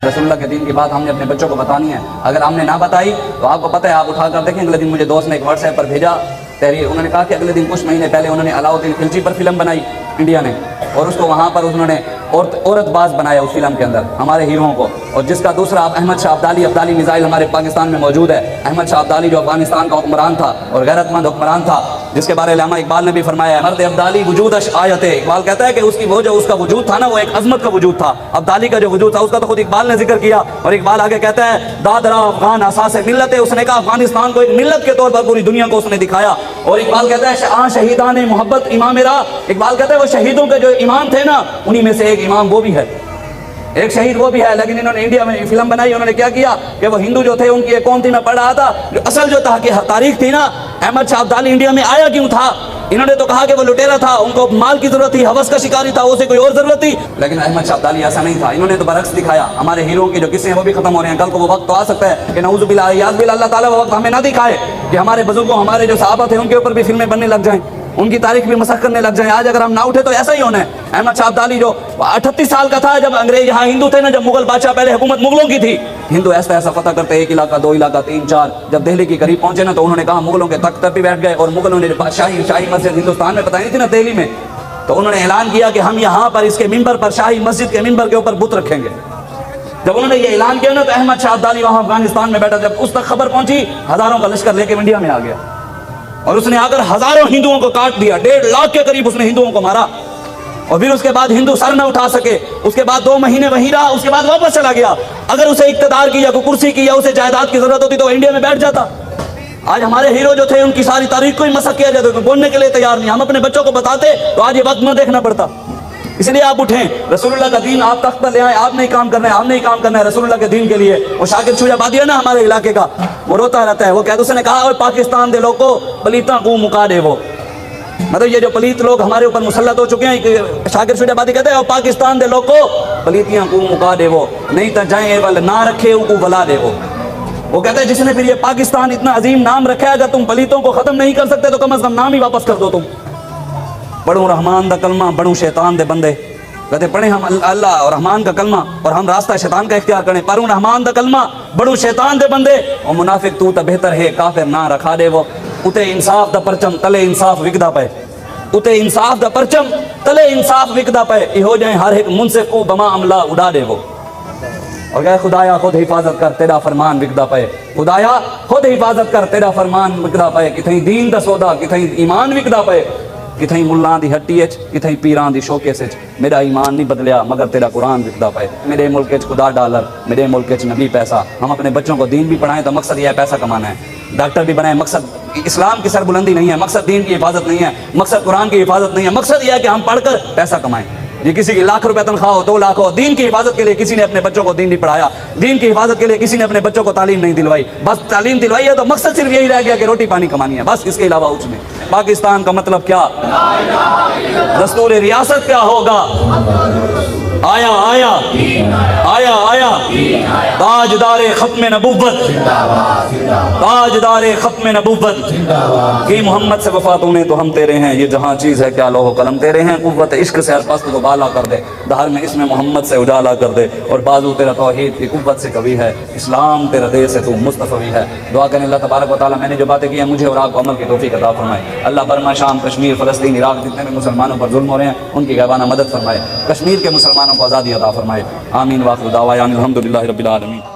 رسول اللہ کے دین کی بات ہم نے اپنے بچوں کو بتانی ہے. اگر ہم نے نہ بتائی تو آپ کو پتہ ہے، آپ اٹھا کر دیکھیں. اگلے دن مجھے دوست نے ایک واٹس ایپ پر بھیجا تحریر. انہوں نے کہا کہ اگلے دن کچھ مہینے پہلے انہوں نے علاؤدین خلجی پر فلم بنائی انڈیا نے، اور اس کو وہاں پر انہوں نے عورت باز بنایا اس فلم کے اندر ہمارے ہیروؤں کو. اور جس کا دوسرا احمد شاہ ابدالی میزائل ہمارے پاکستان میں موجود ہے. احمد شاہ ابدالی جو افغانستان کا حکمران تھا اور غیرت مند حکمران تھا، جس کے بارے میں علامہ اقبال نے بھی فرمایا ہے، مرد ابدالی وجود آیت ہے. اقبال کہتا ہے کہ اس کی وہ جو اس کا وجود تھا نا، وہ ایک عظمت کا وجود تھا. ابدالی کا جو وجود تھا اس کا تو خود اقبال نے ذکر کیا. اور اقبال آگے کہتا ہے، دادرا افغان اساس ملت ہے. اس نے کہا افغانستان کو ایک ملت کے طور پر پوری دنیا کو اس نے دکھایا. اور اقبال کہتا ہے شہیدان محبت امام را. اقبال کہتا ہے وہ شہیدوں کے جو امام تھے نا، انہی میں سے ایک امام وہ بھی ہے، ایک شہید وہ بھی ہے. لیکن انہوں نے انڈیا میں فلم بنائی. انہوں نے کیا کیا کہ وہ ہندو جو تھے، ان کی ایک قوم تھی، میں پڑھ رہا تھا، جو اصل جو تاریخ تھی نا، احمد شاہ ابدالی انڈیا میں آیا کیوں تھا. انہوں نے تو کہا کہ وہ لٹیرا تھا، ان کو مال کی ضرورت تھی، ہوس کا شکاری تھا، اسے کوئی اور ضرورت تھی. لیکن احمد شاہ ابدالی ایسا نہیں تھا. انہوں نے تو برعکس دکھایا. ہمارے ہیرو کی جو قصے ہیں وہ بھی ختم ہو رہے ہیں. کل کو وہ وقت تو آ سکتا ہے کہ نعوذ باللہ یاذ باللہ اللہ تعالیٰ وہ وقت ہمیں نہ دکھائے کہ ہمارے بزرگوں، ہمارے جو صحابہ تھے، ان کے اوپر بھی فلمیں بننے لگ جائیں، ان کی تاریخ بھی مسخ کرنے لگ جائیں. آج اگر ہم نہ اٹھے تو ایسا ہی ہونا ہے. احمد شاہ ابدالی جو 38 سال کا تھا جب انگریز یہاں ہندو تھے نا، جب مغل بادشاہ، پہلے حکومت مغلوں کی تھی، ہندو ایسا فتح کرتے، ایک علاقہ، دو علاقہ، 3 4. جب دہلی کے قریب پہنچے نا تو انہوں نے کہا، مغلوں کے تخت پر بھی بیٹھ گئے. اور مغلوں نے شاہی مسجد ہندوستان میں بتائی نہیں تھی نا، دہلی میں، تو انہوں نے اعلان کیا کہ ہم یہاں پر اس کے ممبر پر، شاہی مسجد کے ممبر کے اوپر بت رکھیں گے. جب انہوں نے یہ اعلان کیا نا تو احمد شاہ ابدالی وہاں افغانستان میں بیٹھا. جب اس تک خبر پہنچی، ہزاروں کا لشکر لے کے انڈیا میں آ گیا اور اس نے آ کر ہزاروں ہندوؤں کو کاٹ دیا. 1.5 لاکھ کے قریب اس نے ہندوؤں کو مارا. اور پھر اس کے بعد ہندو سر نہ اٹھا سکے. اس کے بعد 2 مہینے وہیں رہا. اس کے بعد واپس چلا گیا. اگر اسے اقتدار کی یا کوئی کرسی کی یا اسے جائیداد کی ضرورت ہوتی تو انڈیا میں بیٹھ جاتا. آج ہمارے ہیرو جو تھے، ان کی ساری تاریخ کو ہی مسخ کیا جاتا، بولنے کے لیے تیار نہیں. ہم اپنے بچوں کو بتاتے تو آج یہ وقت نہ دیکھنا پڑتا. اس لیے آپ اٹھیں، رسول اللہ کا دین آپ تخت پر لے آئیں. آپ نہیں کام کرنا ہے، ہم نہیں کام کرنا ہے رسول اللہ کے دین کے لیے. وہ شاکر شوجہ بادی ہے نا ہمارے علاقے کا، وہ روتا رہتا ہے. وہ کہتا، اس نے کہا، اور پاکستان دے لوگوں پلیتاں کو مکا دے. وہ مطلب یہ جو پلیت لوگ ہمارے اوپر مسلط ہو چکے ہیں، شاکر شوجہ بادی کہتے ہیں، اور پاکستان دے لوگوں پلیتیاں کو مکا دے. وہ نہیں تو جائیں ول نہ رکھے ان کو ولا دے. وہ کہتے ہیں جس نے پھر یہ پاکستان اتنا عظیم نام رکھا ہے، اگر تم پلیتوں کو ختم نہیں کر سکتے تو کم از کم نام ہی واپس کر دو. تم پڑھوں رحمان دا کلمہ، بڑھوں شیطان دے بندے. کہتے پڑھیں ہم اللہ اور رحمان کا کلمہ اور ہم راستہ شیطان کا اختیار کریں. پڑھوں رحمان دا کلمہ، بڑھوں شیطان دے بندے. اور منافق تو تا بہتر ہے، کافر نہ رکھا دے. وہ اتے انصاف دا پرچم تلے انصاف وکدا پے. اتے انصاف دا پرچم تلے انصاف وکدا پے. یہ ہو جائیں ہر ایک منصف کو بما عملہ اڑا دے. وہ اور کہ خدایا خود حفاظت کر، تیرا فرمان وکدا پے. خدایا خود حفاظت کر، تیرا فرمان وکدا پے. کتھیں دین دا سودا، کتھیں ایمان وکدا پے. کتھیں ملان دی ہٹی اچ، کتھیں پیران دی شوکے سے. میرا ایمان نہیں بدلیا مگر تیرا قرآن وکدا پے. میرے ملک اچ خدا ڈالر، میرے ملک اچ نبی پیسہ. ہم اپنے بچوں کو دین بھی پڑھائیں تو مقصد یہ ہے پیسہ کمانا ہے. ڈاکٹر بھی بنائیں، مقصد اسلام کی سربلندی نہیں ہے، مقصد دین کی حفاظت نہیں ہے، مقصد قرآن کی حفاظت نہیں ہے. مقصد یہ ہے کہ ہم پڑھ کر پیسہ کمائیں. یہ کسی کی 1 لاکھ روپے تنخواہ ہو، 2 لاکھ ہو، دین کی حفاظت کے لیے کسی نے اپنے بچوں کو دین نہیں پڑھایا. دین کی حفاظت کے لیے کسی نے اپنے بچوں کو تعلیم نہیں دلوائی. بس تعلیم دلوائی ہے تو مقصد صرف یہی رہ گیا کہ روٹی پانی کمانی ہے، بس. اس کے علاوہ کچھ نہیں. پاکستان کا مطلب کیا، دستور ریاست کیا ہوگا. آیا آیا آیا آیا تاجدار ختم نبوت، تاجدار ختم نبوت کی محمد سے وفا تو نے تو ہم تیرے ہیں. یہ جہاں چیز ہے کیا لوح و قلم تیرے ہیں. قوت عشق سے ہر پست کو بالا کر دے، دہر میں اس میں محمد سے اجالا کر دے. اور بازو تیرا توحید کی قوت سے قوی ہے، اسلام تیرا دے سے تو مصطفی ہے. دعا کریں اللہ تبارک و تعالیٰ میں نے جو باتیں کی ہیں مجھے اور آپ کو عمل کی توفیق عطا فرمائے. اللہ برما، شام، کشمیر، فلسطین، عراق جتنے بھی مسلمانوں پر ظلم ہو رہے ہیں ان کی غیبانہ مدد فرمائے. کشمیر کے مسلمانوں کو آزادی عطا فرمائے. آمین. واخر دعوانا الحمدللہ رب العالمین.